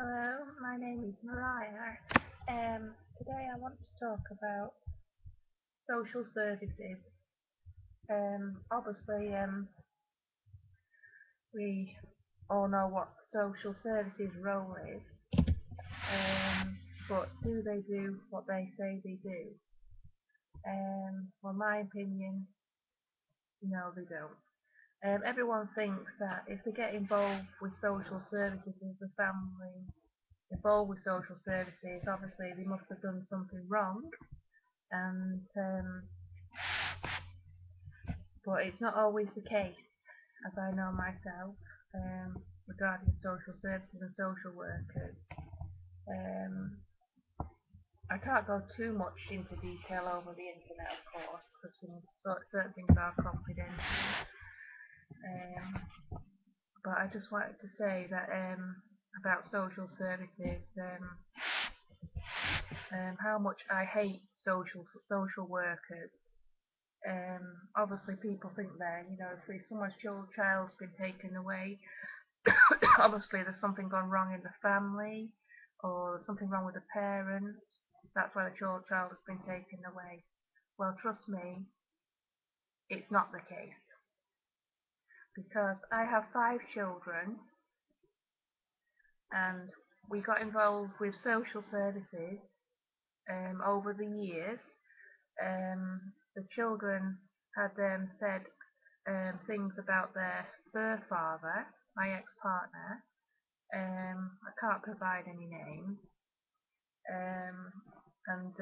Hello, my name is Mariah. Today I want to talk about social services. Obviously, we all know what social services role is, but do they do what they say they do? Well, my opinion, no, they don't. Everyone thinks that if they get involved with social services, if the family involved with social services, obviously they must have done something wrong, and but it's not always the case, as I know myself, regarding social services and social workers. Um, I can't go too much into detail over the internet, of course, because certain things are confidential. Um, but I just wanted to say that about social services, how much I hate social workers. Obviously, people think that if someone's child's been taken away, obviously there's something gone wrong in the family, or there's something wrong with the parents. That's why the child has been taken away. Well, trust me, it's not the case, because I have 5 children, and we got involved with social services over the years. The children had said things about their father, my ex-partner. I can't provide any names. Um, and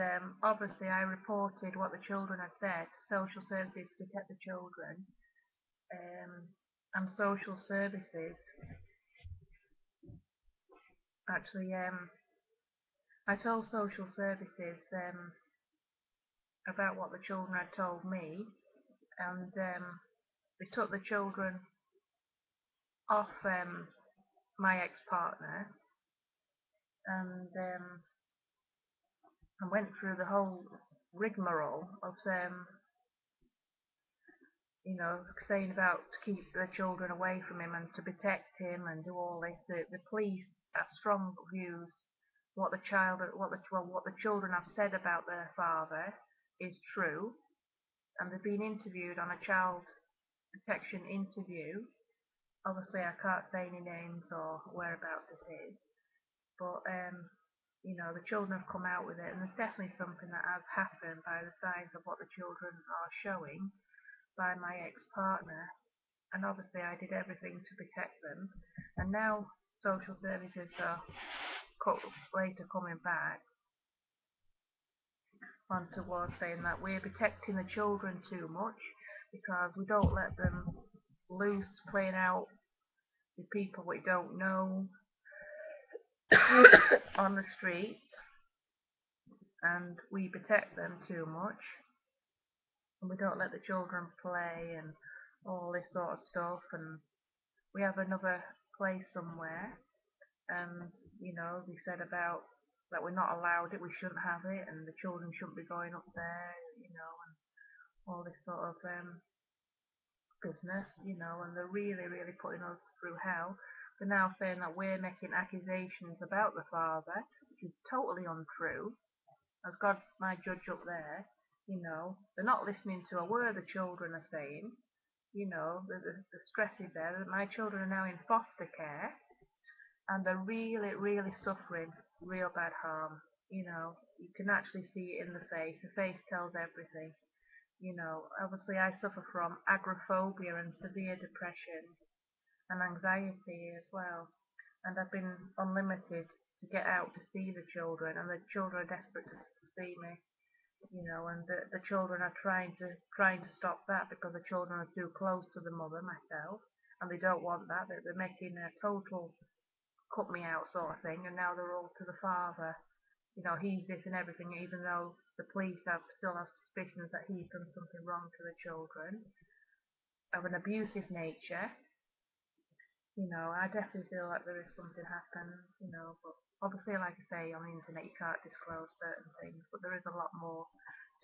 obviously I reported what the children had said to social services to protect the children. Um, and social services actually, I told social services about what the children had told me, and they took the children off my ex-partner, and I went through the whole rigmarole of saying about to keep the children away from him and to protect him and do all this. The police have strong views. What the children have said about their father is true, and they've been interviewed on a child protection interview. Obviously, I can't say any names or whereabouts it is, but the children have come out with it, and there's definitely something that has happened by the signs of what the children are showing by my ex-partner. And obviously I did everything to protect them, and now social services are later coming back on towards saying that we're protecting the children too much because we don't let them loose playing out with people we don't know on the streets, and we protect them too much, and we don't let the children play and all this sort of stuff. And we have another place somewhere, and they said about that we're not allowed it, we shouldn't have it, and the children shouldn't be going up there, and all this sort of business, and they're really, really putting us through hell. They're now saying that we're making accusations about the father, which is totally untrue. As God's my judge up there, they're not listening to a word the children are saying. The stress is there that my children are now in foster care, and they're really, really suffering real bad harm. You can actually see it in the face. The face tells everything. Obviously I suffer from agoraphobia and severe depression and anxiety as well. And I've been unlimited to get out to see the children, and the children are desperate to see me. And the children are trying to stop that because the children are too close to the mother, myself, and they don't want that. They're making a total cut me out sort of thing, and now they're all to the father. He's this and everything, even though the police still have suspicions that he's done something wrong to the children, of an abusive nature. I definitely feel like there is something happened, but obviously, like I say, on the internet you can't disclose certain things, but there is a lot more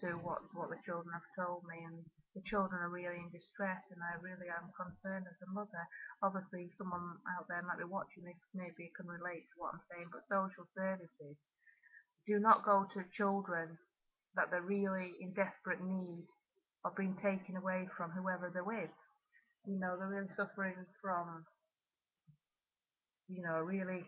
to what the children have told me, and the children are really in distress, and I really am concerned as a mother. Obviously, someone out there might be watching this, maybe can relate to what I'm saying, but social services do not go to children that they're really in desperate need of being taken away from whoever they're with. They're really suffering from really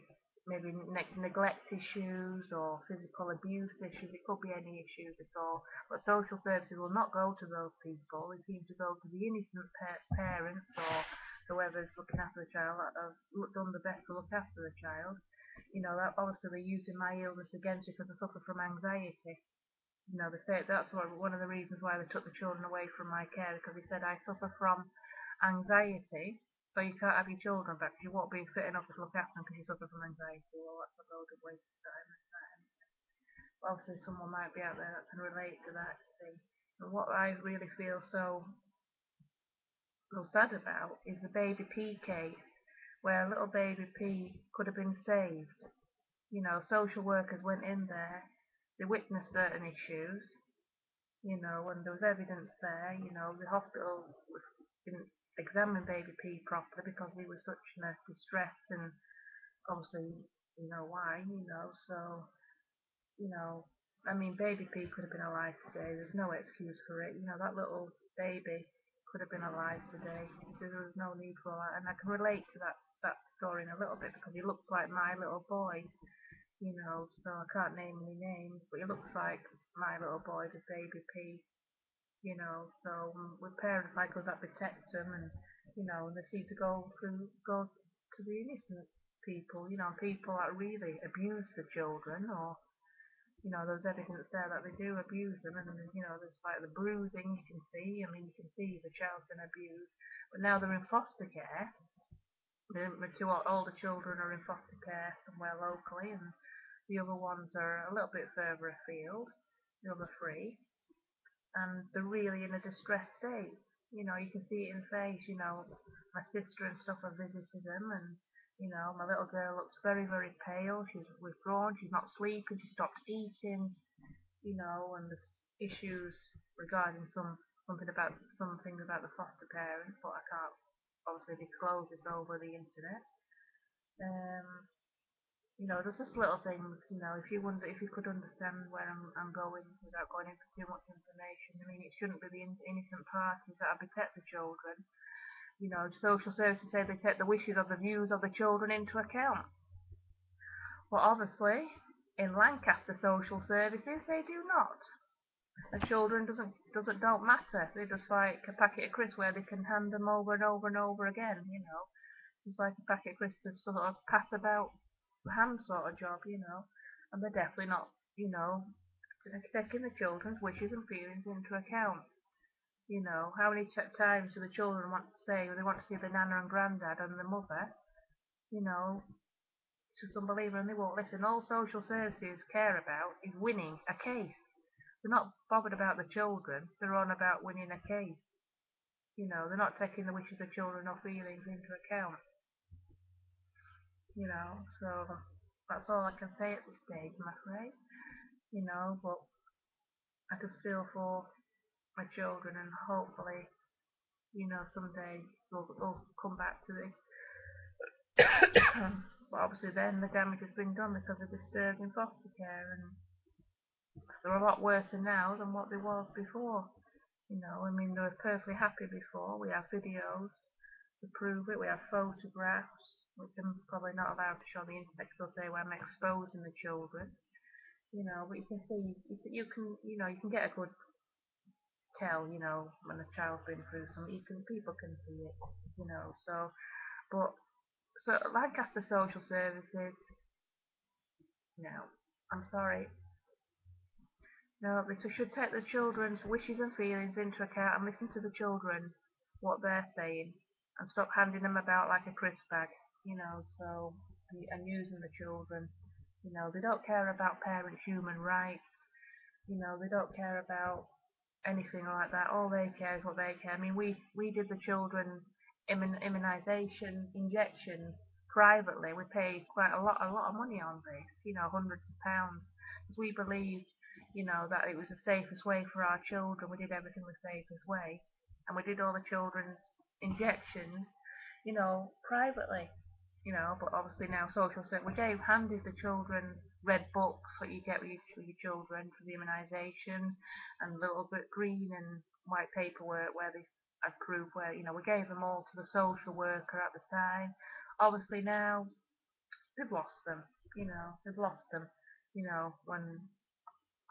maybe neglect issues or physical abuse issues. It could be any issues at all. But social services will not go to those people. They seem to go to the innocent parents or whoever's looking after the child that have done the best to look after the child. That obviously they're using my illness against you because I suffer from anxiety. They say that's one of the reasons why they took the children away from my care, because they said I suffer from anxiety, so you can't have your children back. You won't be fit enough to look after them because you suffer from anxiety. Well, that's a load of waste of time. But obviously, someone might be out there that can relate to that. See, and what I really feel so sad about is the baby P case, where little baby P could have been saved. Social workers went in there, they witnessed certain issues, and there was evidence there. The hospital didn't examine baby P properly because he was such in a distress, and obviously, why, so, you know, I mean, baby P could have been alive today. There's no excuse for it. That little baby could have been alive today. There was no need for that. And I can relate to that story in a little bit because he looks like my little boy, so I can't name any names, but he looks like my little boy, the baby P, so with parents like us that protect them, and and they seem to go to the innocent people, people that really abuse the children, or there's evidence there that they do abuse them, and there's like the bruising you can see. I mean, you can see the child's been abused, but now they're in foster care. The two older children are in foster care somewhere locally, and the other ones are a little bit further afield, the other three, and they're really in a distressed state. You can see it in face. My sister and stuff have visited them, and my little girl looks very, very pale. She's withdrawn. She's not sleeping. She stopped eating. And there's issues regarding some things about the foster parents, but I can't obviously disclose this over the internet. Um, there's just little things, if you could understand where I'm going without going into too much information. I mean, it shouldn't be the innocent parties that protect the children. Social services say they take the wishes or the views of the children into account. Well, obviously, in Lancaster social services, they do not. The children don't matter. They're just like a packet of crisps where they can hand them over and over and over again. It's like a packet of crisps to sort of pass about the hand sort of job. And they're definitely not, taking the children's wishes and feelings into account. How many times do the children want to say they want to see the nana and granddad and the mother? You know, it's just unbelievable, and they won't listen. All social services care about is winning a case. They're not bothered about the children. They're on about winning a case. They're not taking the wishes of children or feelings into account. So that's all I can say at this stage, I'm afraid. But I just feel for my children, and hopefully, someday they'll come back to this. But obviously then the damage has been done because of disturbed in foster care, and they're a lot worse now than what they was before. I mean, they were perfectly happy before. We have videos to prove it. We have photographs, which I'm probably not allowed to show on the internet because they'll say well, I'm exposing the children. But you can see, you can get a good tell, when a child's been through something. People can see it, so, but, so, like after social services, no, I'm sorry, no, they should take the children's wishes and feelings into account and listen to the children, what they're saying, and stop handing them about like a crisp bag, so, and using the children. They don't care about parents' human rights. They don't care about anything like that. All they care is what they care. I mean, we did the children's immunisation injections privately. We paid quite a lot of money on this, hundreds of pounds, because we believed you know, that it was the safest way for our children. We did everything the safest way, and we did all the children's injections, you know, privately, you know. But obviously now social service, we gave handed the children's red books that you get with your children for the immunisation, and little bit green and white paperwork where they have proof where, you know, we gave them all to the social worker at the time. Obviously now they've lost them, you know, they've lost them, you know, when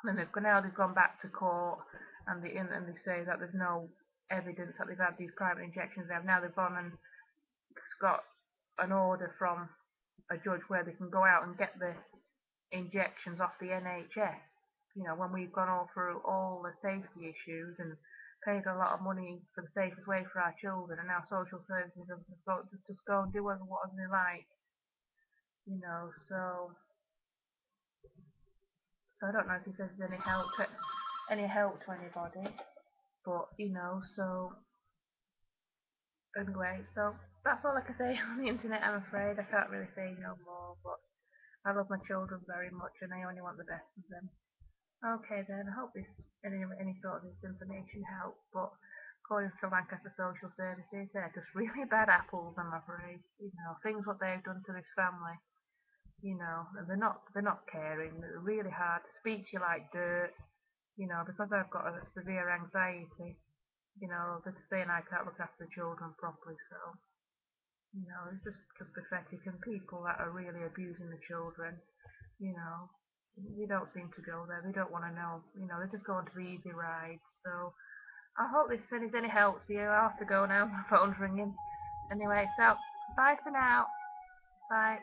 and they've gone back to court, and they say that there's no evidence that they've had these private injections. They've gone and got an order from a judge where they can go out and get the injections off the NHS. You know, when we've gone all through all the safety issues and paid a lot of money for the safest way for our children, and now social services have just go and do whatever they like. You know, so I don't know if this is any help to anybody, but you know, so anyway, so that's all I can say on the internet. I'm afraid I can't really say no more, but I love my children very much, and I only want the best for them. Okay then, I hope any sort of this information helped, but according to Lancaster Social Services, they're just really bad apples, I'm afraid. You know, things what they've done to this family, you know, and they're not caring, they're really hard to speak to you like dirt, you know, because I've got a severe anxiety, you know, they're saying I can't look after the children properly, so, you know, it's just pathetic, and people that are really abusing the children, you know, they don't seem to go there. They don't want to know. You know, they just go on to the easy rides. So I hope this is any help to you. I have to go now. My phone's ringing. Anyway, so bye for now. Bye.